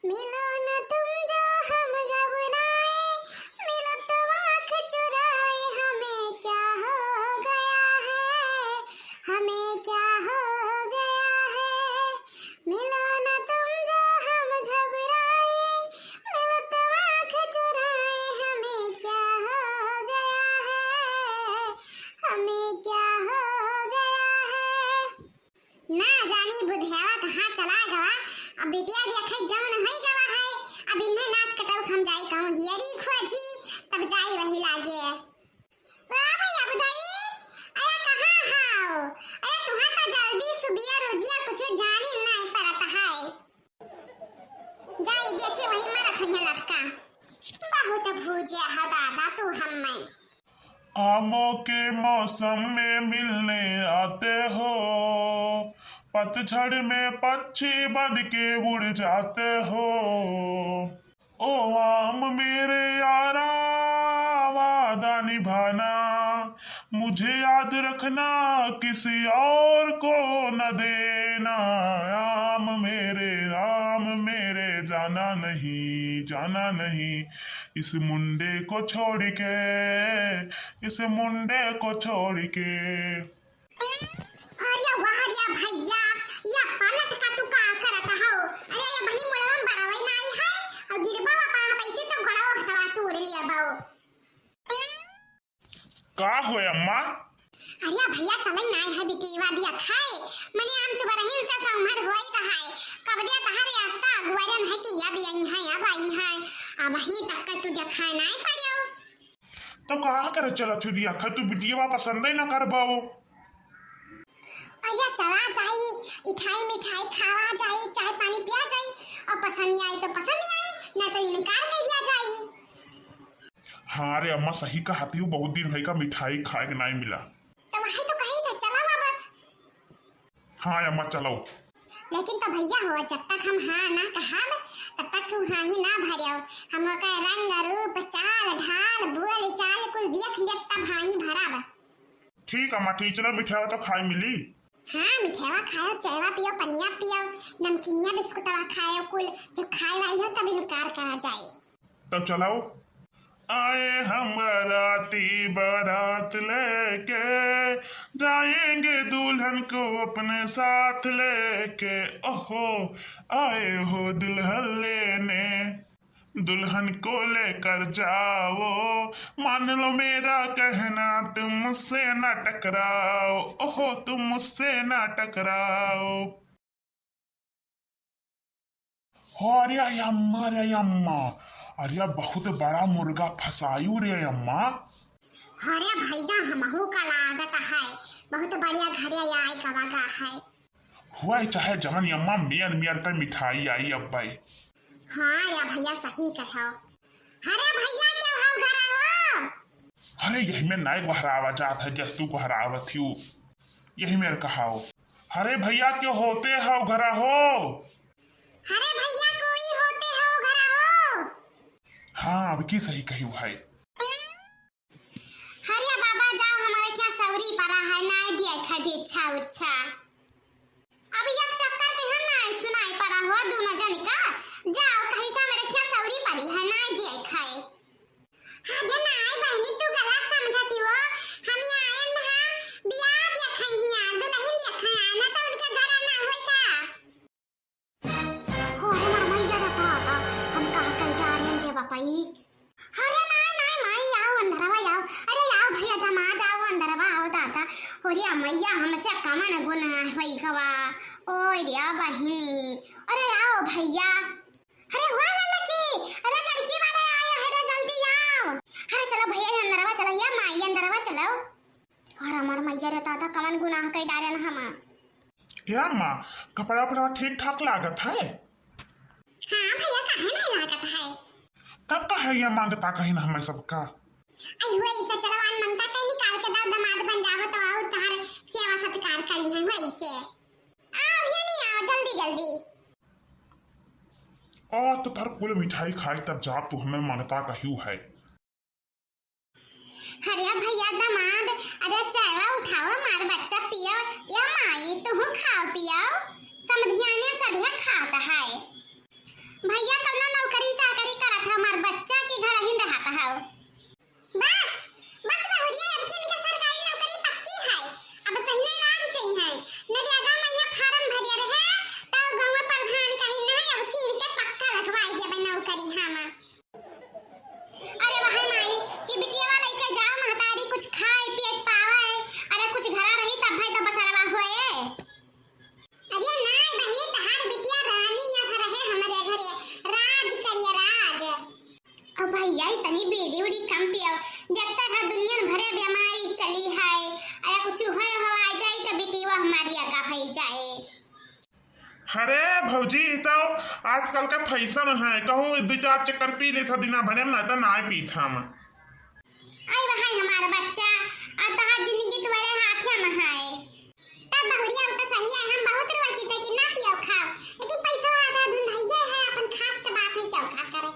मिलो न तुम जो हम घबराए, मिलो तो आँख चुराए, हमें क्या हो गया है, हमें क्या हो गया है। मिलो न तुम जो हम घबराए, मिलो तो आँख चुराए, हमें क्या हो गया है, हमें क्या हो गया है। ना जानी बुधियावा कहाँ चला गवा। अब बिटिया देखै जौन है गवा है। अब इन्हें नाच कटौ हम जाई कहूँ हियरी खोजी तब जाई वही लागे। भैया बुधाई अरे कहाँ हाओ। अरे तुहा तो जल्दी सुबिया रोजिया कुछ जानी नहीं परत है। जाई देखी वही में रखिए लटका। बहुत भूजे है दादा तू हमें। आमों के मौसम में मिलने आते हो, पतझड़ में पक्षी बन के उड़ जाते हो। ओ आम मेरे यारा वादा निभाना, मुझे याद रखना किसी और को न देना। आम मेरे जाना नहीं इस मुंडे को छोड़ के, इस मुंडे को छोड़ के। अरे वाह रे भैया या पलट का तू का करत हो। अरे ये भाई मुड़वा बरावई नहीं है और गिरबा पा पैसे तो गड़ाओ हवा तोड़ लिया बाओ। का हो अम्मा? अरे भैया चले नहीं है बिटीवा दिया खाए मने आम से बरहिन से संहर होई त है कब दे तहारे रास्ता गुवरन है कि या बियन है या बाइन है अब ही तक का तू खाए नहीं पायो। तो का करे चला छुदी आखा तू बिटिया पसंद ही ना कर बाओ। अरे चला जाई इठाई मिठाई खावा जाई चाय पानी पिया जाई और पसंद आई तो पसंद आई ना तो इनकार कर दिया जाई। हाँ रे अम्मा सही कहती हूँ, बहुत दिन है का मिठाई खाए के नहीं मिला। तो वही तो कही था चला बाबा। हाँ अम्मा चलो। लेकिन तो भैया हो जब तक हम हाँ ना कहाब तब तक तू हाँ ही ना भरियो। हम का रंग रूप चाल ढाल बोल चाल कुल देख ले तब हाँ ही भराब। ठीक अम्मा ठीक, चलो मिठाई तो खाए मिली। हाँ मिठावा खाओ चायवा पियो पनिया पियो नमकीनिया बिस्कुटवा खाओ कुल जो खाए वाली हो तब इनकार करा जाए। तब चलो। आए हम बाराती बारात लेके, जाएंगे दुल्हन को अपने साथ लेके। ओहो आए हो दुल्हन लेने, दुल्हन को लेकर जाओ, मान लो मेरा कहना तुम मुझसे ना टकराओ। ओहो तुम मुझसे ना टकराओ। अरे अम्मा अरे बहुत बड़ा मुर्गा फसायू रे अम्मा। अरे भैया हमहू का लागत है बहुत बढ़िया घरे आए कवागा है। हुआ चाहे जमन अम्मा मियर मियर कर मिठाई आई अब भाई। हाँ रे भैया सही कहो। अरे भैया क्यों हो घर हो। अरे यही में नायक बहरावा जात है जस्तु को हरावत हूँ यही मेरे कहाओ। अरे भैया क्यों होते हो घर हो। अरे भैया कोई होते हो घर हो। हाँ अब की सही कही भाई। अरे बाबा जाओ हमारे क्या सवरी पड़ा है ना दिया खदी इच्छा उच्छा। अब एक चक्कर के है ना सुनाई पड़ा हुआ दोनों जन का जाओ कहीं का मेरे क्या सवरी पड़ी है ना दिया खाए। अरे ना बहनी तू गलत समझती हो। हम आए ना बियाह दिया खाई हिया दुल्हन दिया खाई ना तो उनके घर ना होई का। हो रे मामा इधर आता हम कहा कह जा रहे हैं के बापाई। अरे नहीं माई आओ अंदरवा आओ। अरे आओ भैया दामाद आओ अंदरवा आओ दादा। अरे अमैया हमसे कमन गुण होई गवा। ओए रे बहिनी अरे आओ भैया। अरे हुआ लड़की अरे लड़की वाले आए हैं रे जल्दी आओ। अरे चलो भैया अंदरवा चलो या माई अंदरवा चलो। और हमार मैया रे दादा कमन गुनाह कई डारे न हम। या माँ कपड़ा वपड़ा ठीक ठाक लागत है। हाँ भैया काहे नहीं लागत है। तब का है ये मांगता कहीं ना हमें सबका। आई हुए इसे चलवान मंगता कहीं निकाल के दाव दामाद बन जाओ तो आओ तुम्हारे सेवा सत्कार करी है वही से। आओ ये नहीं आओ जल्दी जल्दी। और तो तार कुल मिठाई खाई तब जा तू हमें मांगता कही है। अरे भैया दामाद अरे चायवा उठाओ मार बच्चा पियो या माई तू खाओ पियो समझियाने सढ़िया खाता है। भैया कौनो नौकरी चाकरी करत हमार बच्चा के घर ही रहता है। बस बस बहुरिया अब की इनके सरकारी नौकरी पक्की है। अब सही लाग चाहिए नडियादा में यह फार्म भरिया रहे तो गांव प्रधान कहीं नहीं अब सीर के पक्का रखवाई दे नौकरी हम। अरे वहां माई कि बिटिया वाला के जाओ महतारी कुछ खाए पिए पावे अरे कुछ घरा रही तब भाई तो बसरवा होए। अरे नहीं बहन तहार बिटिया रानी या रहे हमारे घरे राज करिए राज। अब भैया इतनी बीड़ी उड़ी कम पियो देखता था दुनिया भरे बीमारी चली है अरे कुछ होए हो आ जाए तो बिटिया हमारी आगा है जाए। अरे भौजी तो आजकल का फैशन है कहूँ 2-4 चक्कर पी ले था दिना भरे में तो ना पी था हम। आई वहां हमारा बच्चा आता जिंदगी तुम्हारे हाथ में है तब बहुरिया तो सही है हम बहुत रोची थे कि ना पियो खाओ लेकिन पैसा आधा धुंधाइए है अपन खात चबात है क्या का करे।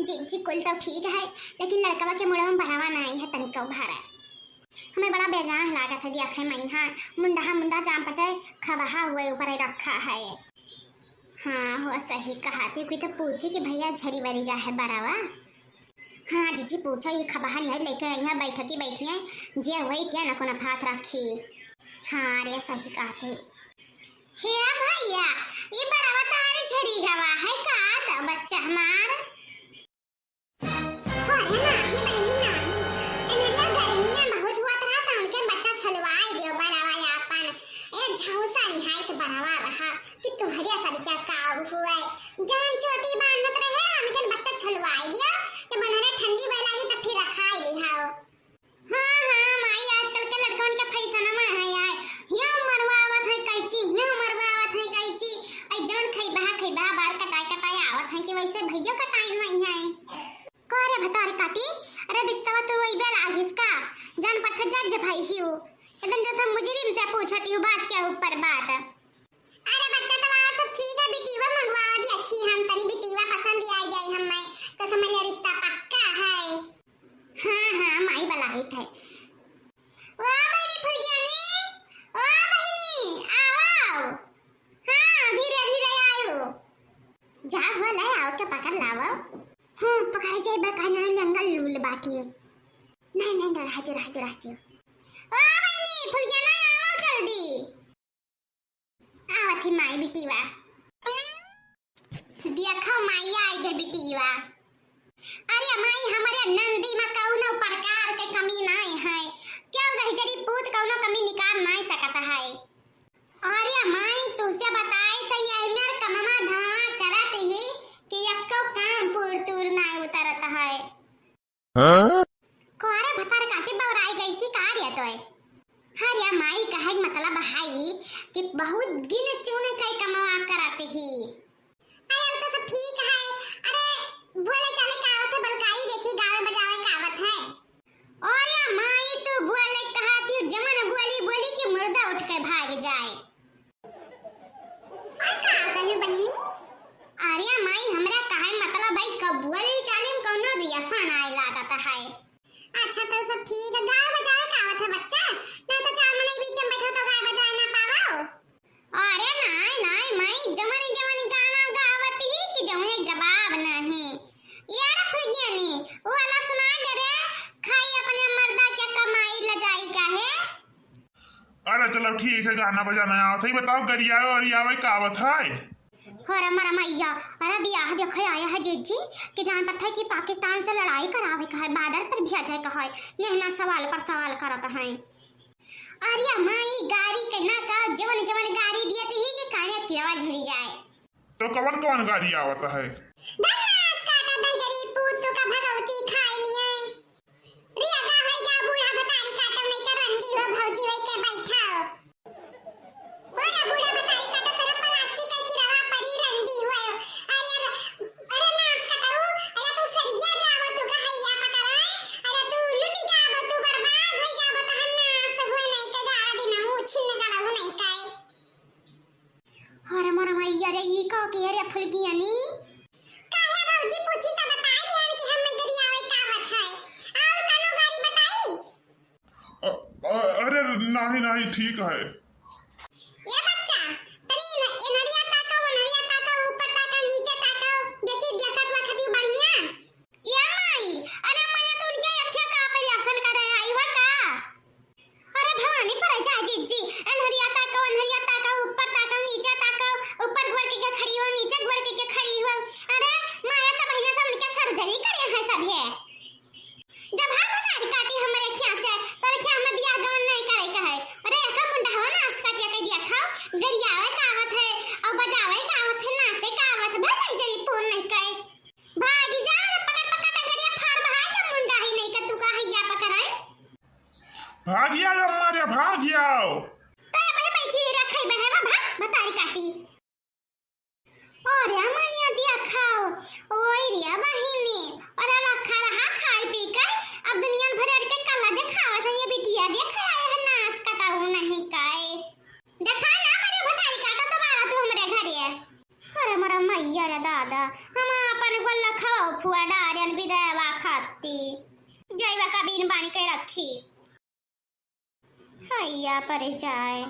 जी जी कुल तो ठीक है लेकिन लड़का के मुंह में भरावा नहीं है तनिको भरा हमें बड़ा बेजान लागत है देखे मैहा मुंडा जाम पर खबहा हुए ऊपर रखा है। हाँ हो सही कहा थी कोई तो पूछे कि भैया झरी बरी जा है बरावा। हाँ जीजी पूछो ये खबहा नहीं लेके यहाँ बैठी है जे वही क्या न कोना फात रखी। हाँ रे सही कहा थे हे भैया ये बरावा तुम्हारी झरी गवा है का तो बच्चा हमार हो रे नाही बहनी नाही एनरिया गर्मियां बहुत हुआ था तो उनके बच्चा छलवाए दियो बरावा अपन ए झौसा निहाय के बरावा रहा कि तुम्हारी सारी क्या काव हुए जान छोटी बांधत रहे उनके बच्चा छलवाए दियो कि बनने ठंडी भय लगी तो फिर रखाई लिहाओ। हां माई आजकल के लड़कों के फैशन में है यार ये मरवावत है कैची ये मरवावत है कैची आई जान खइबा बाल कटाई आवत है कि वैसे भैया कटाई नहीं है कोरे भतार काटी अरे रिश्ता तो वही बेल आगिस का जान पत्थर जग भाई हियो एकदम जैसे मुजरिम से पूछती हूं बात क्या ऊपर बात। अरे बच्चा तो और सब ठीक है बिटीवा मंगवा दी अच्छी हम तनी बिटीवा पसंद ही आ जाए हमें तो समझ ले रिश्ता पक्का है। हां माई बलाहित है ओ बहनी फुलगियानी ओ बहनी आओ हां धीरे धीरे आयो जा हो ले आओ के पकड़ लाओ। हाँ पकड़ जाए बकाना जंगल लूल बाटी में नहीं रहती ओ बहनी फुलगियाना आओ जल्दी आवत ही माई बिटीवा देखो माई आई गई बिटीवा। अरे माई हमारे नंदी में कौनो प्रकार के कमी नहीं है क्यों रही जरी पूत कौनो कमी निकाल नहीं सकता है। अरे माई तुझसे बताई तो ये मेरे कममा धमा करत ही कि यक्को काम पुरतुर नहीं उतरत है। हां कोरे भतार काटी बवराई गई सी कार्य तोय। हरे माई कहे मतलब है कि बहुत गिन चुन के कमावा करत ही। अरे तो सब ठीक है अरे बोले चले कावत है बलकारी देखी गावे बजावे कावत है। अरे माई तू बोले कहती जमन बोली कि मुर्दा उठ के भाग जाए। आई का कहू बहनी अरे माई हमरा कहे मतलब भाई कब बोले चालीम कोनो रियासन आए लागत है। अच्छा तो सब ठीक है गावे बजावे कावत है बच्चा ना तो चार मने बीच में बैठो तो गावे बजाए ना पावो। अरे नहीं माई जमनी गाना गावत ही कि जमुने जवाब नहीं यार फुगियानी वो वाला सुना दे रे खाई अपने मर्दा के कमाई ल जाई काहे। अरे चलो ठीक है गाना बजाना आओ सही बताओ गरियावे और यावे कावत है। होरा मरा मैया अरे बियाह देखे आया है जीजी कि जान पड़ता है कि पाकिस्तान से लड़ाई करावे का है बॉर्डर पर भेजा का है नेहना सवाल पर सवाल करत है। अरे माई गाड़ी के ना का जवन गाड़ी दियत ही कि काने किरवा झरी जाए तो कौन गाड़ी आवत है। दन्नास काटा दलजरी पूत तो का भगवती खाई लिए रिया गा है जा बूढ़ा भतारी काटम नहीं तो रंडी हो भौजी होई के बैठाओ बोला बूढ़ा भतारी काटो कर प्लास्टिक के किरवा परी रंडी हुए। अरे नास काटो अरे तू सरिया जाव तू का हैया पकड़ाए अरे तू लुटी जाव तू बर्बाद हो जाव तो हम नास हुए नहीं के गाड़ा दिन छिन्न गाड़ा हो नहीं काए। हरे मरा मैया रे ई का के रे फुलगियानी काहे भौजी पूछी तो बताई हन कि हम गरिया आवे कावत है और कानो गाड़ी बताई। अरे नहीं ठीक है। ये बच्चा तनी एनरिया ताका वनरिया ताका ऊपर ताका नीचे ताका भागिया मारे भागियाओ। तो ये बड़े बैठी रखाई बहवा भाग बतारी काटी और मानिया दिया खाओ ओए रिया बहिनी और रखा रहा खाई पी कर अब दुनिया भर के कला दिखावा था ये बिटिया देखा है नाच कटाऊ नहीं काए देखा ना मेरे भतारी काटा दोबारा तू हमरे घरे अरे मरा मैया रे दादा हम अपन गोल्ला खाओ फुआ डारियन विदावा खाती जाइवा का बीन बानी के रखी हैया पर जाए।